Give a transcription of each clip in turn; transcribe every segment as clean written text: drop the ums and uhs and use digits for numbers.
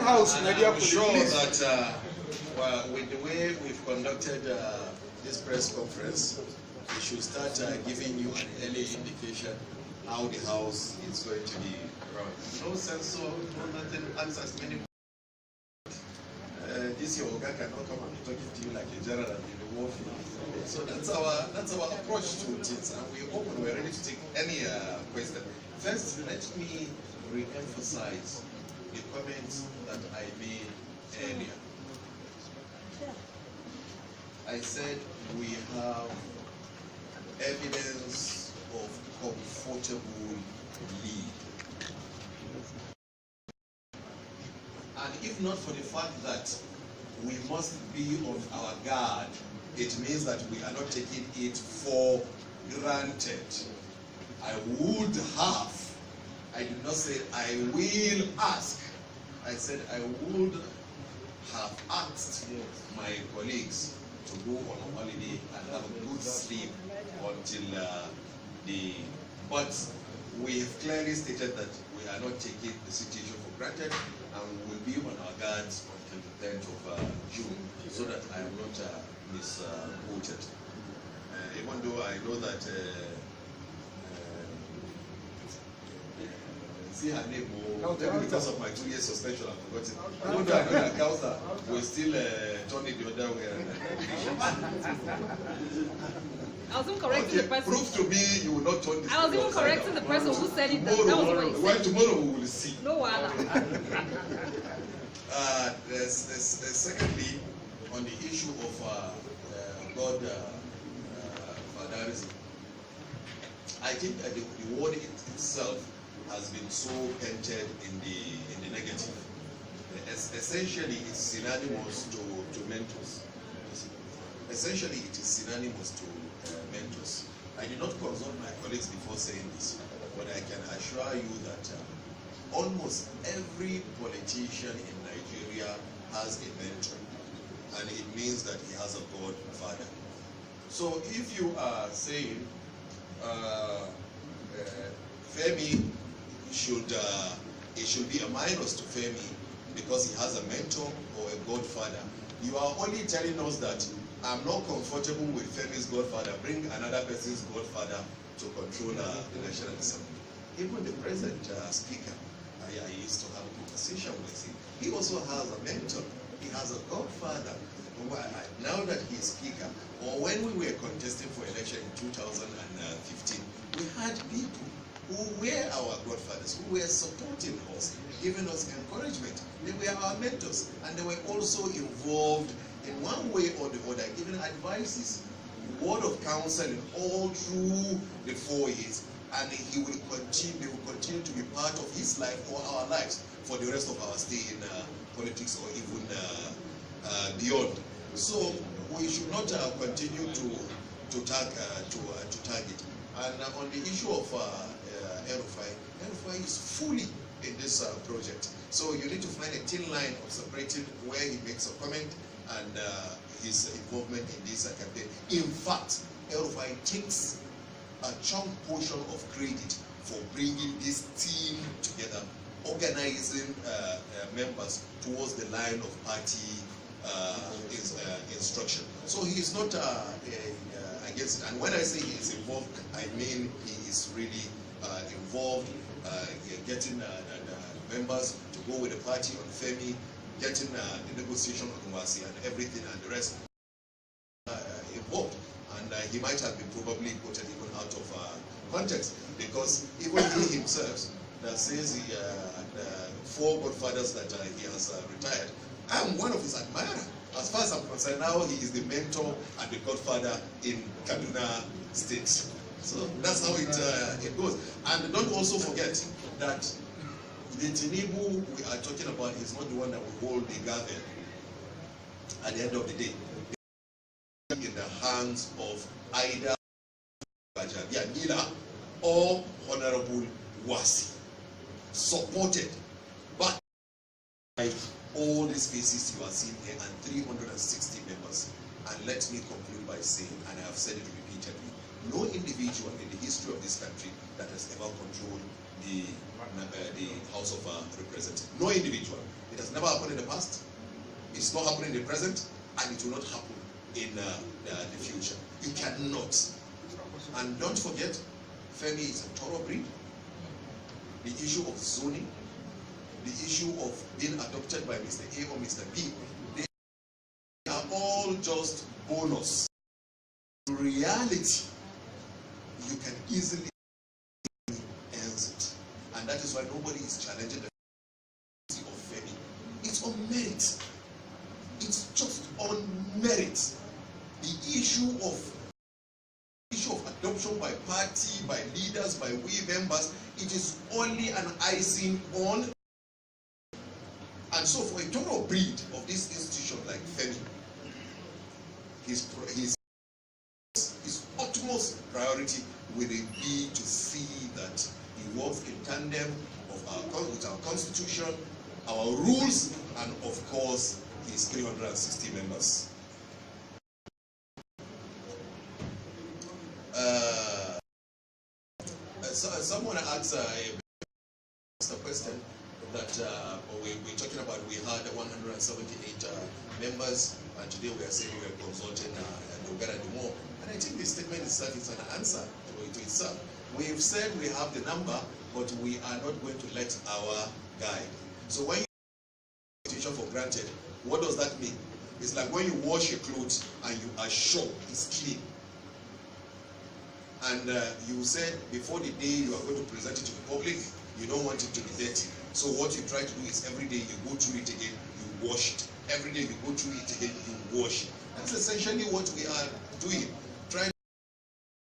house in I'm sure that well, with the way we've conducted this press conference, we should start giving you an early indication how the house is going to be run. No censor, no nothing, answers many. This your Oga cannot come and be talking to you like a general in the warfare. So that's our approach to things, and we're ready to take any question. First, let me re-emphasize the comments that I made earlier. I said we have evidence of comfortable lead. And if not for the fact that we must be on our guard, it means that we are not taking it for granted. I would have, I did not say I will ask, I said I would have asked my colleagues to go on a holiday and have a good sleep until but we have clearly stated that we are not taking the situation for granted, and we will be on our guards until the 10th of June, so that I am not misquoted. Even though I know that see her name, maybe because of my 2 years suspension, I've forgotten. Even though I know that Kausa will still turn it the other way. I was even correcting the person. Prove to me you will not turn this. I was even correcting the person who said it. That was what he said. Well, tomorrow we will see. No one. Secondly, on the issue of God fatherism, I think that the word itself has been so painted in the negative. Essentially, it's synonymous to mentors. Essentially, it is synonymous to mentors. I did not consult my colleagues before saying this, but I can assure you that almost every politician in Nigeria has a mentor, and it means that he has a godfather. So if you are saying Femi it should be a minus to Femi because he has a mentor or a godfather, you are only telling us that I'm not comfortable with Femi's godfather. Bring another person's godfather to control the National Assembly. Even the present speaker, I used to have a conversation with him. He also has a mentor. He has a godfather. Now that he's speaker, or when we were contesting for election in 2015, we had people who were our godfathers, who were supporting us, giving us encouragement. They were our mentors, and they were also involved in one way or the other, giving advices, word of counsel all through the 4 years, and they will continue to be part of his life or our lives for the rest of our stay in politics or even beyond. So we should not continue to target. And on the issue of El-Rufai is fully in this project. So you need to find a thin line of separating where he makes a comment and his involvement in this campaign. In fact, El-Rufai takes a chunk portion of credit for bringing this team together, organizing members towards the line of party instruction. So he is not against it. And when I say he is involved, I mean he is really involved, getting members to go with the party on Femi, getting the negotiation on Wasi and everything and the rest involved. And he might have been probably quoted even out of context, because even he himself that says the 4 godfathers that he has retired, I'm one of his admirers. As far as I'm concerned, now he is the mentor and the godfather in Kaduna State. So that's how it goes. And don't also forget that the Tinubu we are talking about is not the one that will hold the gavel at the end of the day. In the hands of either Gbaja or Honorable Wasi, supported by all these faces you are seeing here and 360 members. And let me conclude by saying, and I have said it repeatedly, no individual in the history of this country that has ever controlled the House of Representatives. No individual. It has never happened in the past. It's not happening in the present, and it will not happen in the future. You cannot. And don't forget, Femi is a thoroughbreed. The issue of zoning, the issue of being adopted by Mr. A or Mr. B, they are all just bonus. In reality, you can easily answer it. And that is why nobody is challenging the of Femi. It's on merit. It's just on merit. The issue of adoption by party, by leaders, by we members, it is only an icing on. And so for a total breed of this institution like Femi, his utmost priority will be to see that he works in tandem with our constitution, our rules, and of course his 360 members. Someone asked a question that we're talking about. We had 178 members, and today we are saying we are consulting Gbaja more. And I think this statement itself is an answer to itself. We've said we have the number, but we are not going to let our guide. So when you take a situation for granted, what does that mean? It's like when you wash your clothes and you are sure it's clean. And you said before the day you are going to present it to the public, you don't want it to be dirty. So what you try to do is every day you go through it again, you wash it. Every day you go through it again, you wash it. That's essentially what we are doing. Trying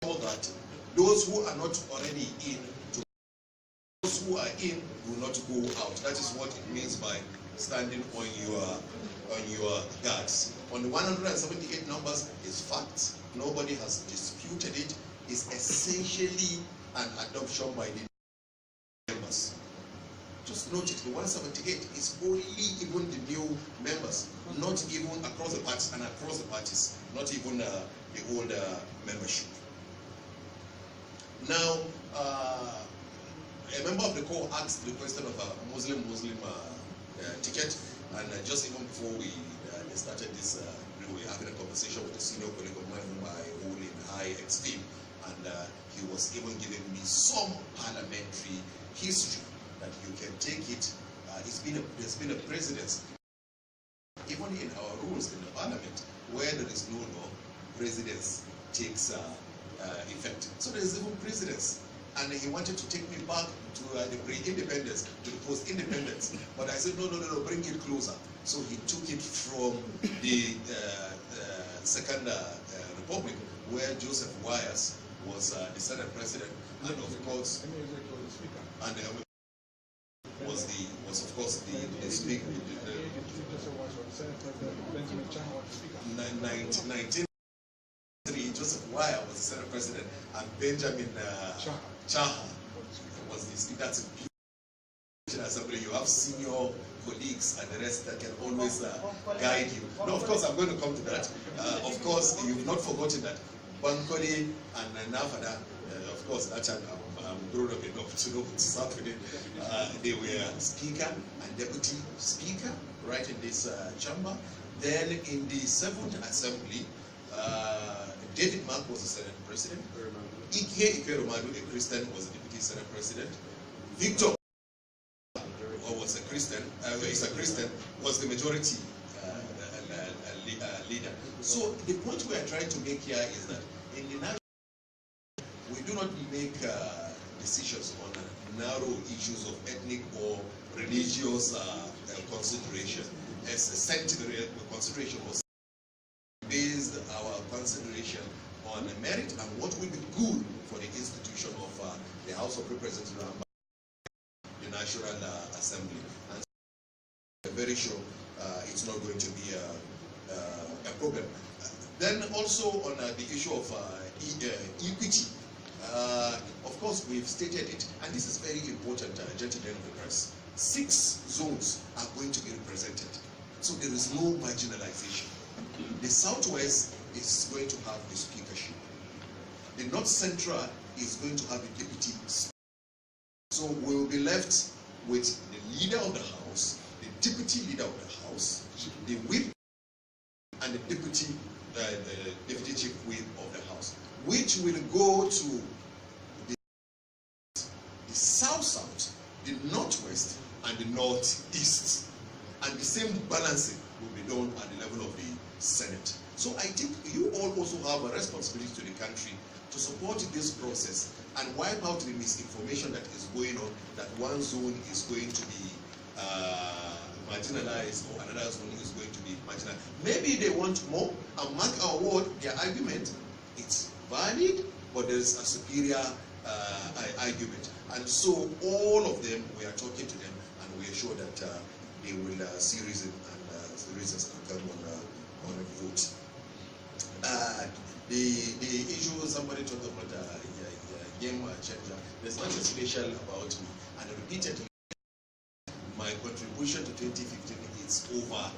to know that those who are not already in, those who are in will not go out. That is what it means by standing on your guards. On the 178 numbers is fact. Nobody has disputed it. Is essentially an adoption by the members. Just note it, the 178 is only even the new members, not even across the parties and across the parties, not even the old membership. Now, a member of the court asked the question of a Muslim ticket, and just even before we started this, we were having a conversation with a senior colleague of mine whom I hold in high esteem. And he was even giving me some parliamentary history that you can take it. There's been a precedence, even in our rules in the parliament, where there is no law, precedence takes effect. So there is even precedence. And he wanted to take me back to the pre-independence, to the post-independence. But I said, no, bring it closer. So he took it from the Second Republic, where Joseph Wyers was the Senate President, and of course, and was of course the Speaker. 1903, Joseph Wyers was the Senate President, and Benjamin Chaha was the Speaker. That's a beautiful assembly. You have senior colleagues and the rest that can always guide you. No, of course, I'm going to come to that. Of course, you've not forgotten that Bankole and Nafada, of course, that time I'm grown up enough to know what's happening. They were Speaker and Deputy Speaker right in this chamber. Then in the 7th Assembly, David Mark was the Senate President. Ike Romadu, a Christian, was the Deputy Senate President. Victor was a Christian, was the majority leader. So the point we are trying to make here is that in the national, we do not make decisions on narrow issues of ethnic or religious consideration. As a scientific consideration was based our consideration on merit and what will be good for the institution of the House of Representatives and the National Assembly. And I'm very sure it's not going to be a problem. Then also on the issue of equity, of course we've stated it, and this is very important, gentlemen of the press. 6 zones are going to be represented, so there is no marginalization. The Southwest is going to have the speakership. The North Central is going to have the deputy speaker. So we will be left with the leader of the house, the deputy leader of the house, the whip, and the deputy chief whip of the house, which will go to the south, the northwest, and the northeast. And the same balancing will be done at the level of the Senate. So I think you all also have a responsibility to the country to support this process and wipe out the misinformation that is going on, that one zone is going to be marginalized or another zone is going to be marginalized. Maybe they want more, and mark our word, their argument, it's valid, but there's a superior argument. And so all of them, we are talking to them, and we are sure that they will see reason, and the reasons can come on a vote. The issue somebody talked about game changer. There's nothing special about me, and repeatedly my contribution to 2015 is over,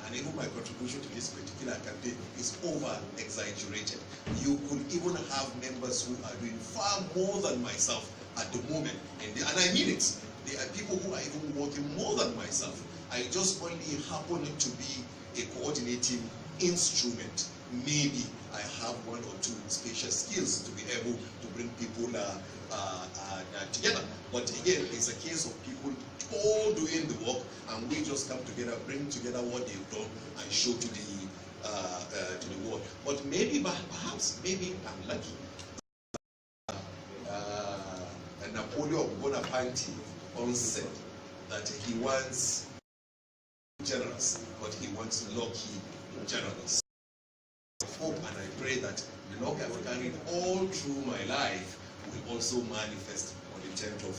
and even my contribution to this particular campaign is over exaggerated. You could even have members who are doing far more than myself at the moment, and I mean it. There are people who are even working more than myself. I just only happen to be a coordinating instrument. Maybe I have one or two special skills to be able to bring people together. But again, it's a case of people all doing the work, and we just come together, bring together what they've done, and show to the world. But maybe, perhaps, maybe I'm lucky. Napoleon Bonaparte once said that he wants generals, but he wants lucky generals. I hope and I pray that the luck I've carried all through my life will also manifest on the 10th of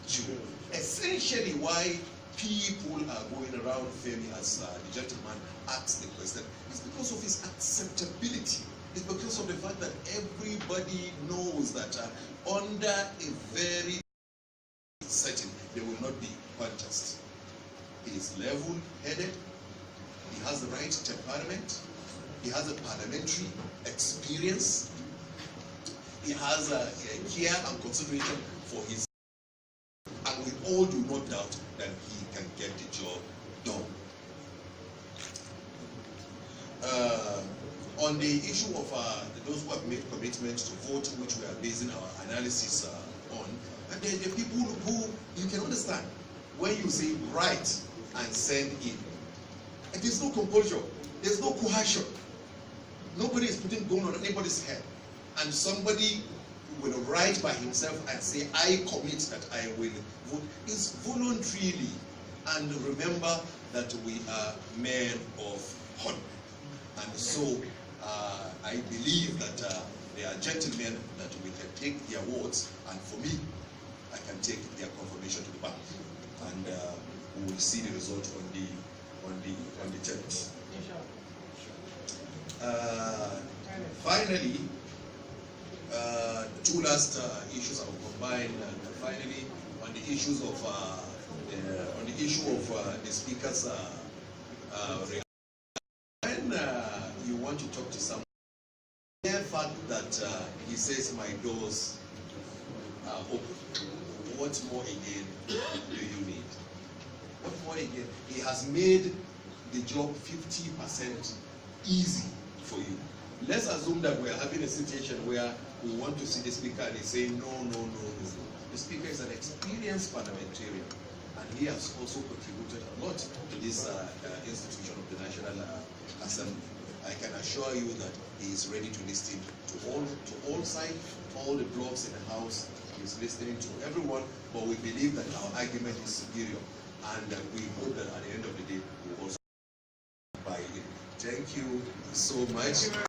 June. Essentially, why people are going around Femi, as the gentleman asked the question, is because of his acceptability. It's because of the fact that everybody knows that under a very setting, there will not be contest. He is level-headed. He has the right temperament. He has a parliamentary experience. He has a care and consideration for his, and we all do not doubt that he can get the job done. On the issue of those who have made commitments to vote, which we are basing our analysis on, and the people who, you can understand, when you say write and send in, it is no compulsion, there's no coercion. Nobody is putting gun on anybody's head. And somebody will write by himself and say, I commit that I will vote. It's voluntarily. And remember that we are men of honor. And so I believe that they are gentlemen that we can take their words, and for me, I can take their confirmation to the bank. And we will see the result on the 10th. Finally, two last issues I will combine. And finally, on the issues of the speaker's when you want to talk to someone, the fact that he says my doors are open, what more again do you need? What more again? He has made the job 50% easy for you. Let's assume that we are having a situation where we want to see the speaker and he's saying no. The speaker is an experienced parliamentarian, and he has also contributed a lot to this institution of the National Assembly. I can assure you that he is ready to listen to all sides, all the blocks in the House. He is listening to everyone, but we believe that our argument is superior, and we hope that at the end of the day we will also buy it. Thank you so much.